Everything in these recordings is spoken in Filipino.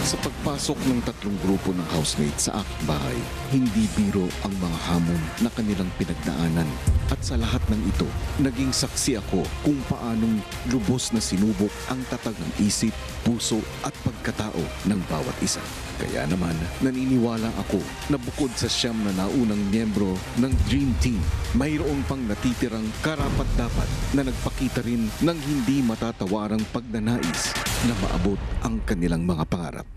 Sa pagpasok ng tatlong grupo ng housemates sa aking bahay, hindi biro ang mga hamon na kanilang pinagdaanan. At sa lahat ng ito, naging saksi ako kung paanong lubos na sinubok ang tatag ng isip, puso at pagkatao ng bawat isa. Kaya naman, naniniwala ako na bukod sa siyam na naunang miyembro ng Dream Team, mayroon pang natitirang karapat-dapat na nagpakita rin ng hindi matatawarang pagnanais na maabot ang kanilang mga pangarap.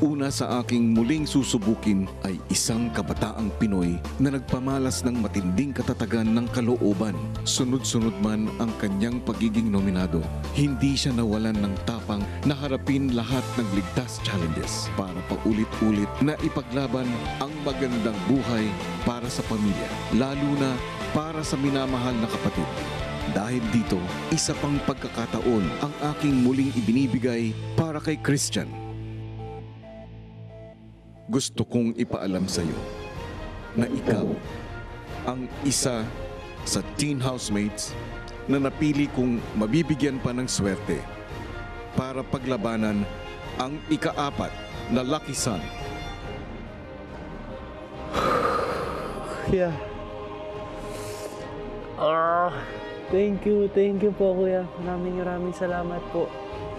Una sa aking muling susubukin ay isang kabataang Pinoy na nagpamalas ng matinding katatagan ng kalooban. Sunod-sunod man ang kanyang pagiging nominado, hindi siya nawalan ng tapang na harapin lahat ng ligtas challenges para paulit-ulit na ipaglaban ang magandang buhay para sa pamilya, lalo na para sa minamahal na kapatid. Dahil dito, isa pang pagkakataon ang aking muling ibinibigay para kay Christian. Gusto kong ipaalam sa iyo na ikaw ang isa sa teen housemates na napili kong mabibigyan pa ng swerte para paglabanan ang ika-4 na Lucky Son. Kuya. Thank you po, Kuya. Maraming salamat po.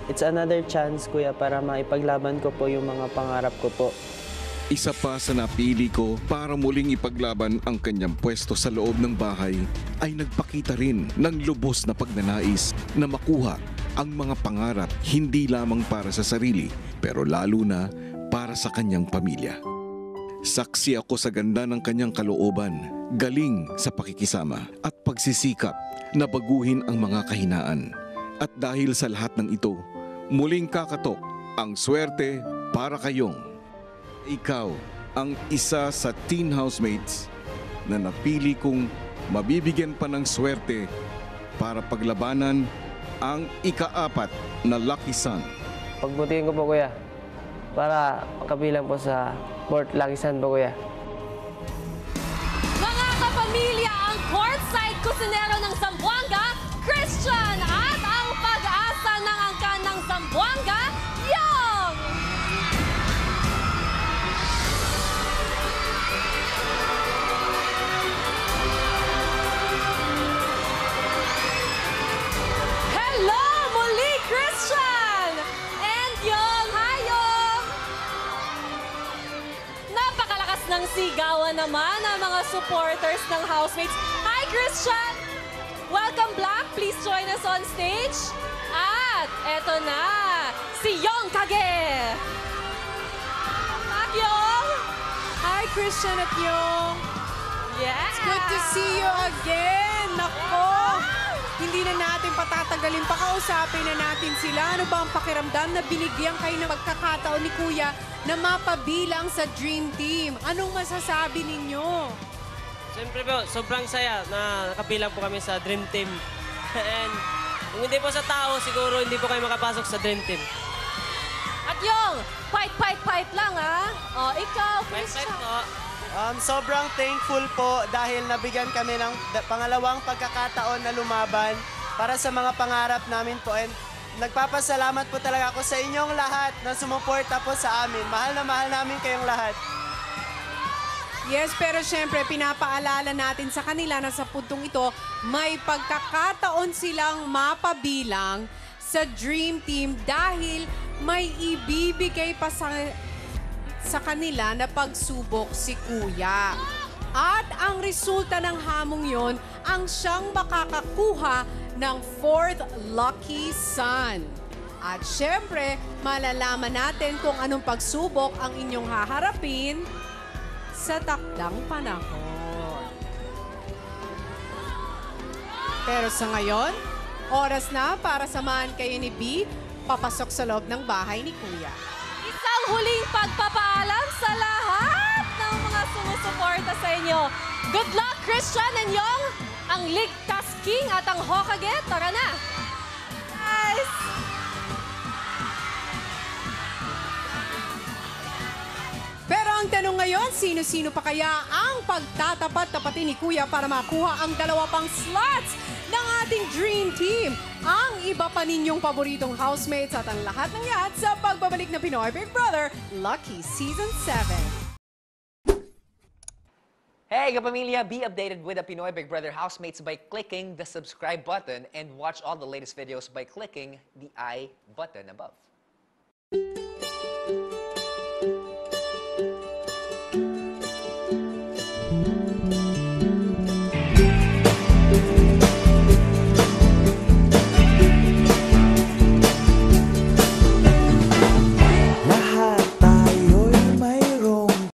It's another chance, Kuya, para maipaglaban ko po yung mga pangarap ko po. Isa pa sa napili ko para muling ipaglaban ang kanyang pwesto sa loob ng bahay ay nagpakita rin ng lubos na pagnanais na makuha ang mga pangarap hindi lamang para sa sarili pero lalo na para sa kanyang pamilya. Saksi ako sa ganda ng kanyang kalooban, galing sa pakikisama at pagsisikap na baguhin ang mga kahinaan. At dahil sa lahat ng ito, muling kakatok ang swerte para kayong ikaw ang isa sa teen housemates na napili kong mabibigyan pa ng swerte para paglabanan ang ika-4 na Lucky Son. Pagbutihin ko po, Kuya, para kabilang po sa 4th Lucky Son po, Kuya. Mga kapamilya, ang courtside kusinero ng Zamboanga, Christian, at ang pag-asa ng angkan ng Zamboanga, Yong! Hello muli, Christian! And Yong! Hi, Yong! Napakalakas ng sigawan naman ang mga supporters ng housemates. Hi, Christian! Welcome, Black. Please join us on stage. At eto na, si Yong Kage. Back, Yong! Hi, Christian at Yong. Yeah! It's good to see you again. Nako, hindi na natin patatagalin. Pakausapin na natin sila. Ano ba ang pakiramdam na binigyan kayo ng pagkakataon ni Kuya na mapabilang sa Dream Team? Anong masasabi ninyo? Siyempre po, sobrang saya na nakabilang po kami sa Dream Team. And kung hindi po sa tao, siguro hindi po kayo makapasok sa Dream Team. At Yong, fight lang, ha? O, ikaw, Fight Christian. po. Sobrang thankful po dahil nabigyan kami ng pangalawang pagkakataon na lumaban para sa mga pangarap namin po. And nagpapasalamat po talaga ako sa inyong lahat na sumuporta po sa amin. Mahal na mahal namin kayong lahat. Yes, pero syempre, pinapaalala natin sa kanila na sa puntong ito, may pagkakataon silang mapabilang sa Dream Team dahil may ibibigay pa sa kanila na pagsubok si Kuya. At ang resulta ng hamong yon ang siyang makakakuha ng 4th Lucky Son. At syempre, malalaman natin kung anong pagsubok ang inyong haharapin sa takdang panahon. Pero sa ngayon, oras na para samahan kayo ni B papasok sa loob ng bahay ni Kuya. Isang huling pagpapaalam sa lahat ng mga sumusuporta sa inyo. Good luck, Christian and Yong! Ang Ligtas King at ang Hokage, tara na! Guys! Pero ang tanong ngayon, sino-sino pa kaya ang pagtatapat-tapatin ni Kuya para makuha ang 2 pang slots ng ating Dream Team. Ang iba pa ninyong paboritong housemates at ang lahat ng yan sa pagbabalik na Pinoy Big Brother Lucky Season 7. Hey, kapamilya! Be updated with the Pinoy Big Brother housemates by clicking the subscribe button and watch all the latest videos by clicking the I button above.